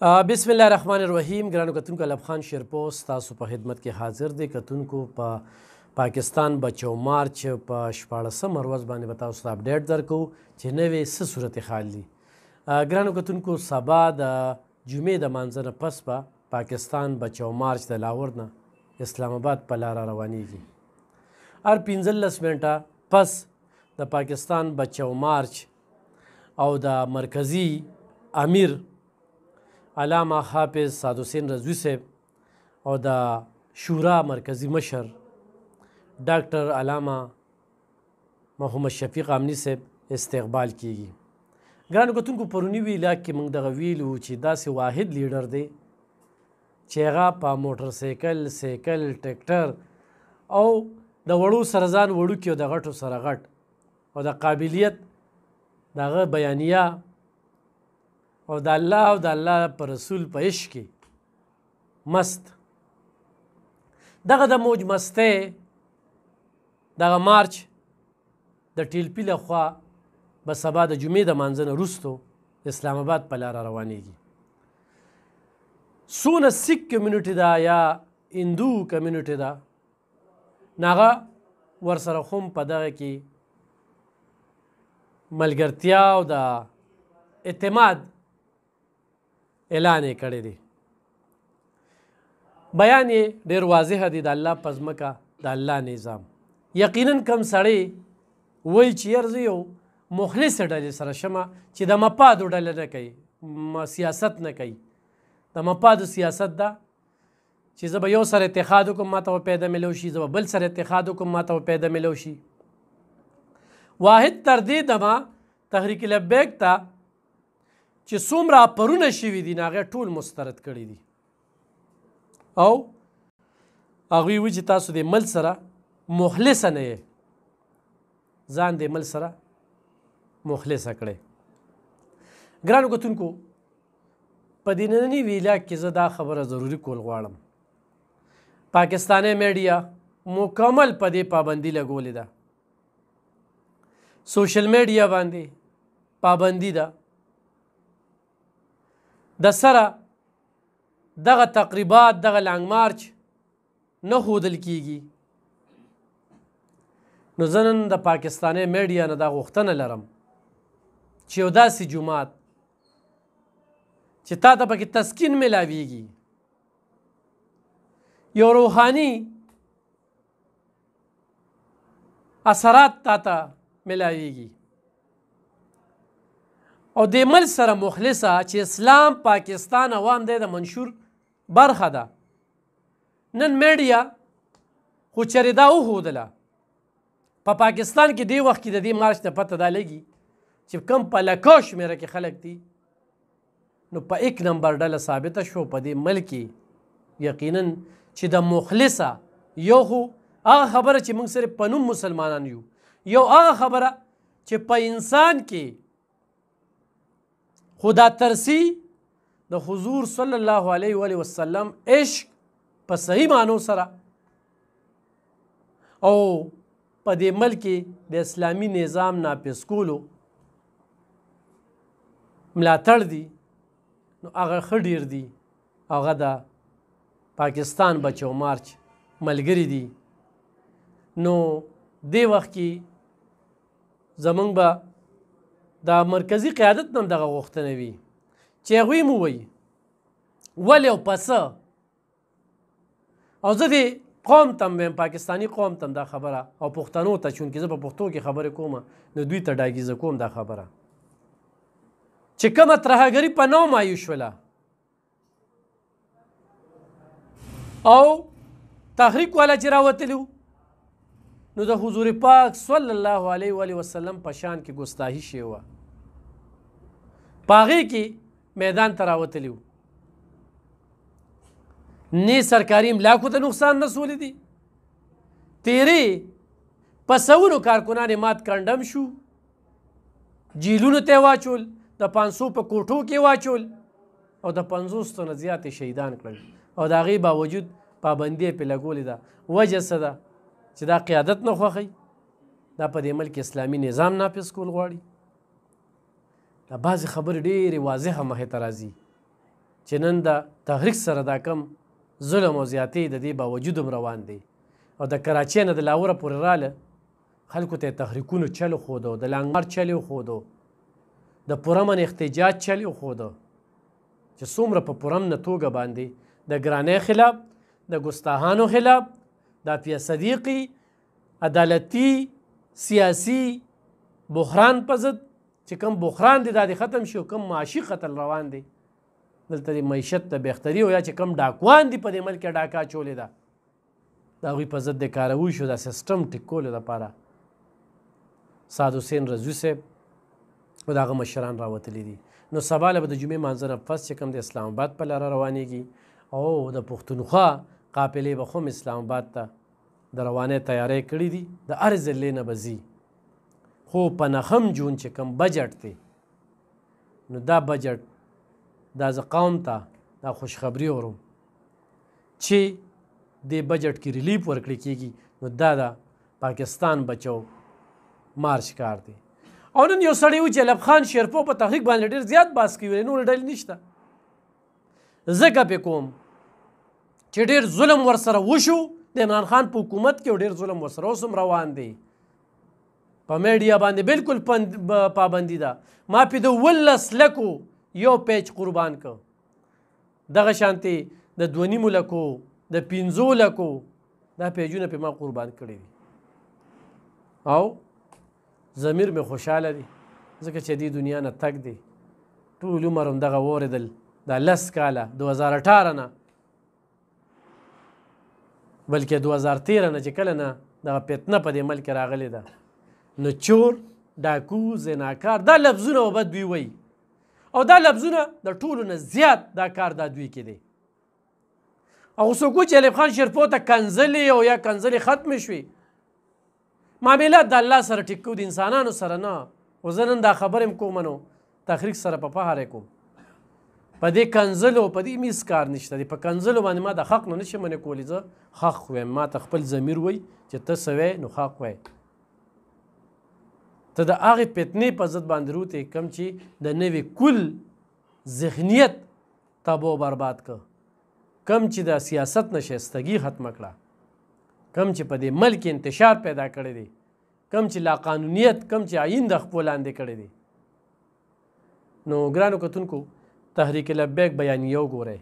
بسم الله الرحمن الرحیم. ګرانو کتونکو، الب خان شیرپوست تاسو په خدمت کې حاضر دی. کتونکو په پاکستان بچو مارچ په 14مه ورځ باندې به تاسو ته اپډیټ درکو چې نوې څه صورتحال دي. ګرانو کتونکو، سبا د جمعې د مانځه نه پس به پاکستان بچو مارچ د لاهور نه اسلام آباد په لاره روانیږي. هر 15 منټه پس د پاکستان بچو مارچ او د مرکزی امیر علامه حافظ سعد حسین رضوي صاحب او د شورا مرکزی مشر ډاکټر علامه محمد شفیق امنی صاحب استقبال کیږي. ګرانو کتونکو، پرونی ویلا کې موږ دغه ویلو چې داسې واحد لیډر دی چې هغه په موټر سایکل ټریکټر او د وړو سره ځان وړوکي او د غټو سره غټ او د قابلیت دغه بیانیه او د الله او د الله پر رسول په عشق کې مست دغه د موج مستۍ دغه مارچ د ټیلپي له خوا به سبا د جمعې د مانځه نه وروستو اسلام آباد په لاره روانیږي. څونه سیک کمیونټي ده یا هندو کمیونټي ده، نو هغه ورسره خو هم په دغه کې ملګرتیا او د اعتماد اعلان یې کړی دی. بیان یې ډېر واضح دی، د الله په ځمکه د الله نظام. یقینا کم سړی وایي چې یار زه یو مخلصې ډلې سره شمه چې د مفادو ډله نه کوي، سیاست نه کوي. د مفادو سیاست ده چې زه به یو سره اتحاد وکړم ما ته به پیدا میلو شي، زه به بل سره اتحاد وکړم ما ته به پیدا میلو شي. واحد تر دې دمه تحریک لبیک ته چې څومره اپرونه شوي دي نو هغه ټول مسترد کړي دي او هغوی وایي چې تاسو د ملک سره مخلصه نه یې، ځان د ملک سره مخلصه کړئ. ګرانو کتونکو، په دې ننني ویلا کې زه دا خبره ضروري کول غواړم. پاکستانی میډیا مکمل په دې پابندي لګولې ده، سوشل میډیا باندې پابندي ده. د سره دغه تقریبات دغه لانګ مارچ نه ښودل کیږي. نو زه نن د پاکستانی میډیا نه دا غوښتنه لرم چې یو داسې جومات چې تا ته پکې تسکین میلاویږي، یو روحاني اثرات تا ته میلاویږي او د ملک سره مخلصه چې اسلام پاکستان عوام دی د منشور برخه ده. نن میډیا خو چرې دا وښودله په پاکستان کې دې وخت کې د دې مارچ نه پته دا لګي چې کم په لکو شمېره کې خلک دي نو په 1 نمبر ډله ثابته شو په دې ملک کې یقینا چې د مخلصه یو خو هغه خبره چې موږ صرف په نوم مسلمانان یو، یو هغه خبره چې په انسان کې خدا ترسی د حضور صلی الله علیه و وسلم عشق په صحیح معنو سره او په دې ملک کې د اسلامي نظام نافذ کولو ملاتړ دي، نو هغه ښه ډېر دي. هغه د پاکستان بچو مارچ ملګري دي. نو دې وخت کې زمونږ به د مرکزی قیادت نه هم دغه غوښتنه وي چې هغوی مو وایي ولې او پسه. او زه دې قوم ته هم ویم، پاکستاني قوم ته هم دا خبره او پښتنو ته، چونکې زه په پښتو کې خبرې کوم نو دوی ته ډاګیزه کوم دا خبره چې کومه ترهګري په نو مایو شوله او تحریک والا چې راوتلي نو د حضور پاک صلی الله علیه و وسلم په شان کې ګستاهي شوې وه، په هغې کې میدان ته راوتلي وو. نه سرکاري املاکو ته نقصان رسولی دي، تیرې په سوونو کارکنان یې مات کنډم شو، جیلونو ته یې واچول، د 500 په کوټو کې واچول او د 50 تنه زیاتې شهیدان کړل او د هغې باوجود پابندي یې پرې لګولې ده. وجه څه ده؟ چې دا قیادت نه خوښوي، دا په دې ملک اسلامي نظام نافذ کول غواړي. دا بعضې خبرې ډېرې واضحه مخې ته راځي چې نن د تحریک سره دا کم ظلم او زیاتې د دې باوجود هم روان دی او د کراچۍ نه د لاهوره پورې راله خلکو ته یې تحریکونو چل وښودو د لانګمار چل یې وښودو د پورامن احتجاج چل یې وښودو چې څومره په پورامنه توګه باندې د ګرانۍ خلاف د ګستاهانو خلاف د عافیه صدیقي عدالتي سیاسي بحران په ضد چې کوم بحران دی دا دې ختم شي او کوم معاشي قتل روان دی دلته د معیشت د بهتري او یا چې کوم ډاکوان دي په دې ملک کې ډاکا اچولې ده د هغوی په ضد د کاروي شو دا سیسټم ټیک کولو دپاره سعد حسین رضوي صاحب او د هغه مشران راوتلي دي نو سبا له به د جمعې مانځه نه پس چې کوم د اسلام آباد په لاره روانېږي او د پښتونخوا قافلې به خو هم اسلام آباد ته د روانۍ تیاری کړي دي د هر ضلعې نه به ځي خو په 9 جون چې کوم بجټ دی نو دا بجټ دا زه قوم ته دا خوشخبري اورم چې دې بجټ کې ریلیف ورکړی کېږي نو دا د پاکستان بچو مارچ کار دی او نن یو سړی و چې علب خان شیرپو په تحریک باندې ډېر زیات باس کوي نور ډلې نشته زه ګپې کوم چې ډېر ظلم ورسره وشو د عمران خان په حکومت کې ډېر ظلم ورسره اوس هم روان دی په میډیا باندې بالکل پابندي ده ما پې د 19 لکو یو پیج قربان که دغه شانتې د 2.5 لکو د 15 لکو دا پیجونه پې ما قربان کړي دي او ضمیر مې خوشحاله دی ځکه چې دې دنیا نه تګ دی ټول عمر هم دغه واورېدل دا 10 کاله 2018 نه بلکې 2013 نه چې کله نه دغه فتنه په دې ملک راغلې ده نو چور ډاکو زناکار دا لفظونه به دوی وایي او دا لفظونه د ټولو نه زیات دا کار دا دوی کې دی او څوک چې علب خان شیرپو ته کنځلې او یا کنځلې ختمې شوې معاملات د الله سره ټیک کوو د انسانانو سره نه او زه نن دا خبر یم کوم نو تحریک سره په فخر یې کوم په دې کنځلو په دې میس کار نشته دی په کنځلو باندې ما د حق نه نشم منې کولی زه حق وایم ما ته خپل ضمیر وایي چې ته څه وایې نو حق وایې ته د هغې فتنې په ضد باندې روتې کوم چې د نوې کل ذهنیت تباه و برباد که کم چې د سیاست نه شایستګي ختمه کړه کم چې په دې ملک انتشار پیدا کړی دی کم چې لاقانونیت کم چې آیین د خپو لاندې کړی دی نو ګرانو کتونکو تحریک لبیک بیانیه وګورئ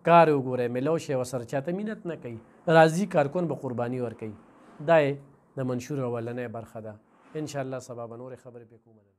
کار وګورئ میلو شی ورسره چاته مینت نه کوي راضي کارکون به قرباني ورکوي دا یې د منشور اولنۍ برخه ده انشاءالله سبا به نورې خبرې پې کوو.